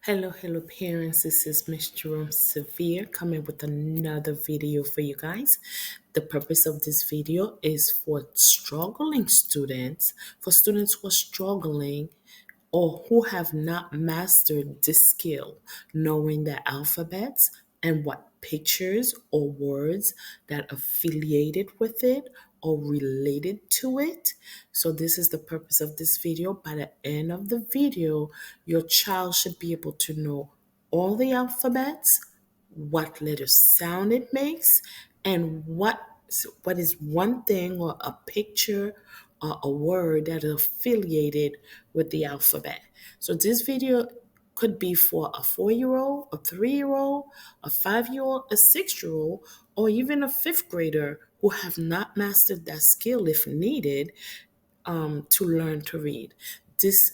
Hello, parents. This is Miss Jerome Severe coming with another video for you guys. The purpose of this video is for struggling students, for students who are struggling or who have not mastered this skill, knowing the alphabets and what pictures or words that affiliated with it or related to it. So this is the purpose of this video. By the end of the video, your child should be able to know all the alphabets, what letter sound it makes, and what is one thing or a picture or a word that is affiliated with the alphabet. So this video could be for a 4-year-old, a 3-year-old, a 5-year-old, a 6-year-old, or even a 5th grader who have not mastered that skill if needed to learn to read. This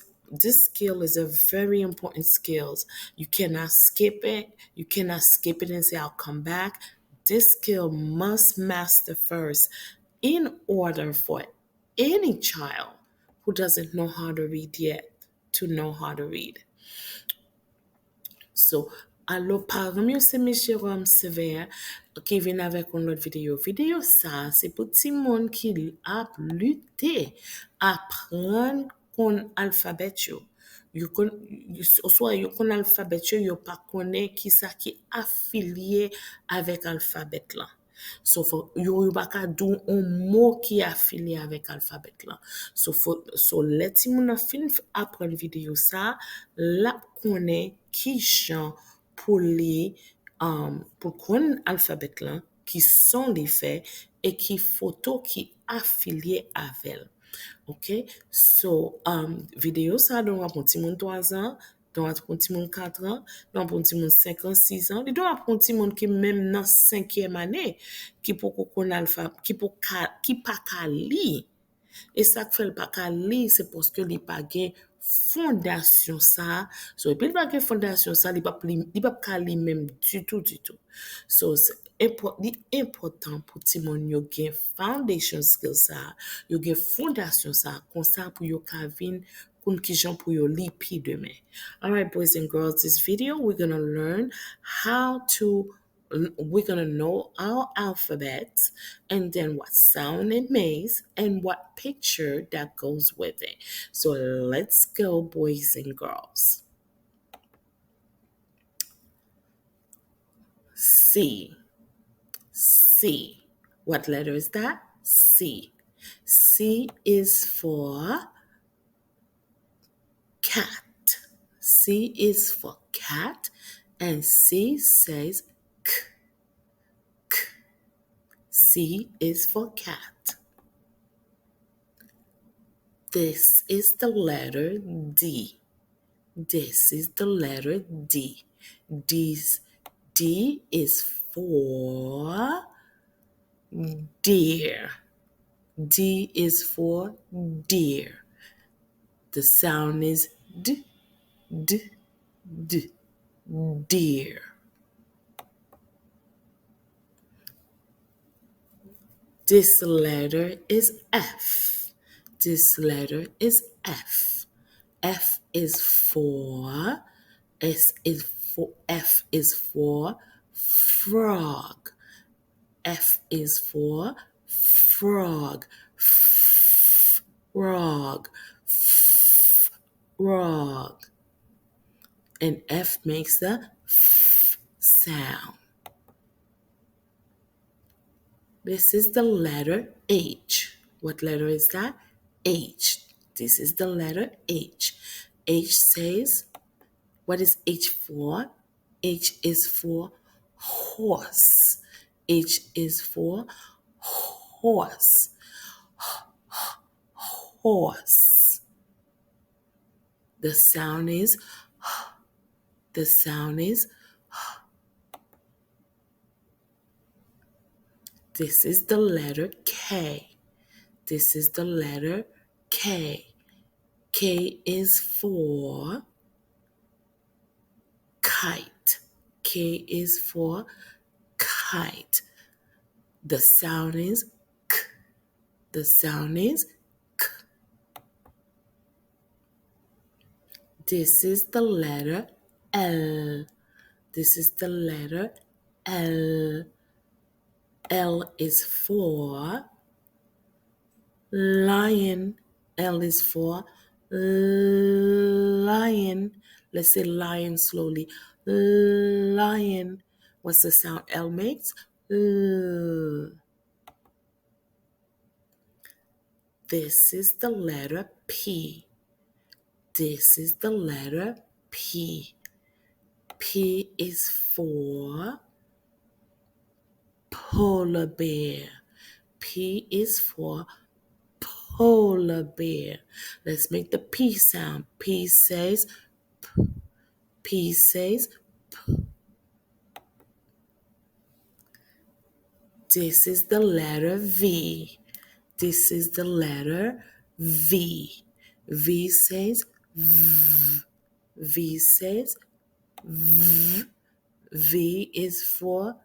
skill is a very important skill. You cannot skip it. You cannot skip it and say, I'll come back. This skill must master first in order for any child who doesn't know how to read yet to know how to read. So, alo parmi yo se Miss Jerome Severe qui vient avec une autre vidéo. Vidéo ça, c'est pour ti monde qui a lutté apprendre kon alphabet yo. Soit yo kon alphabet yo pas connaît qui ça qui affilié avec alphabet là. So yo pa ka dou un mot qui affilié avec alphabet là. So let ti moun fin apprendre vidéo ça, la connaît qui jan pour les pour qu'on alphabet là qui sont les faits et qui photo qui affilié avec elle. OK? So vidéo ça donc pour petit monde 3 ans, donc pour petit monde 4 ans, donc pour petit monde 5 ans, 6 ans, il doit pour petit monde qui même dans 5e année qui pour qu'on alphabet qui pas ka li. Et ça que fait le pas ka li, c'est parce que li pa gen fondation ça. So, et puis il pas gen fondation ça, il pas ka li même du tout. So, c'est important pour ti moun yo gen foundation skill ça, yo gen fondation ça, comme ça pour yo ka vin koun ki jan pou yo li pi demain. All right, boys and girls, this video we're going to learn we're going to know our alphabets and then what sound it makes and what picture that goes with it. So let's go, boys and girls. C. C. What letter is that? C. C is for cat. C is for cat, and C says k. K. C is for cat. This is the letter D. This is the letter D. D is for deer. D is for deer. The sound is D, D, D, deer. This letter is F. This letter is F. F is for frog. F is for frog. Frog. Frog. And F makes the F sound. This is the letter H. What letter is that? H. This is the letter H. H says, what is H for? H is for horse. H is for horse. Horse. The sound is This is the letter K. This is the letter K. K is for kite. K is for kite. The sound is K. The sound is K. This is the letter L. This is the letter L. L is for lion. L is for lion. Let's say lion slowly. Lion. What's the sound L makes? L. This is the letter P. This is the letter P. P is for polar bear. P is for polar bear. Let's make the P sound. P says P. P says P. This is the letter V. This is the letter V. V says V. V says V. V is for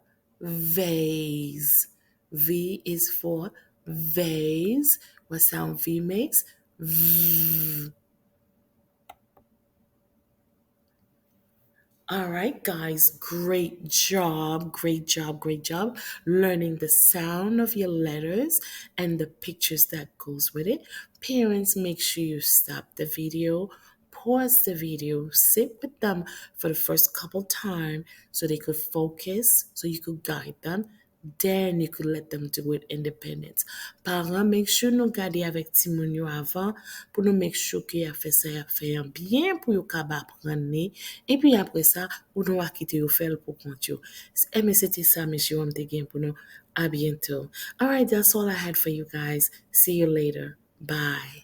vase. V is for vase. What sound V makes? V. All right, guys, great job, great job, great job learning the sound of your letters and the pictures that goes with it. Parents, make sure you stop the video, pause the video, sit with them for the first couple times so they could focus, so you could guide them. Then you could let them do it independent. Parents, make sure nous garder avec ti moun yo avant pour nous make sure que y a fait ça, y a fait bien pour yo capable apprendre. Et puis après ça, pour nous quitter yo faire pour compte yo. Mais c'était ça, monsieur, on te gain pour nous. À bientôt. All right, that's all I had for you guys. See you later. Bye.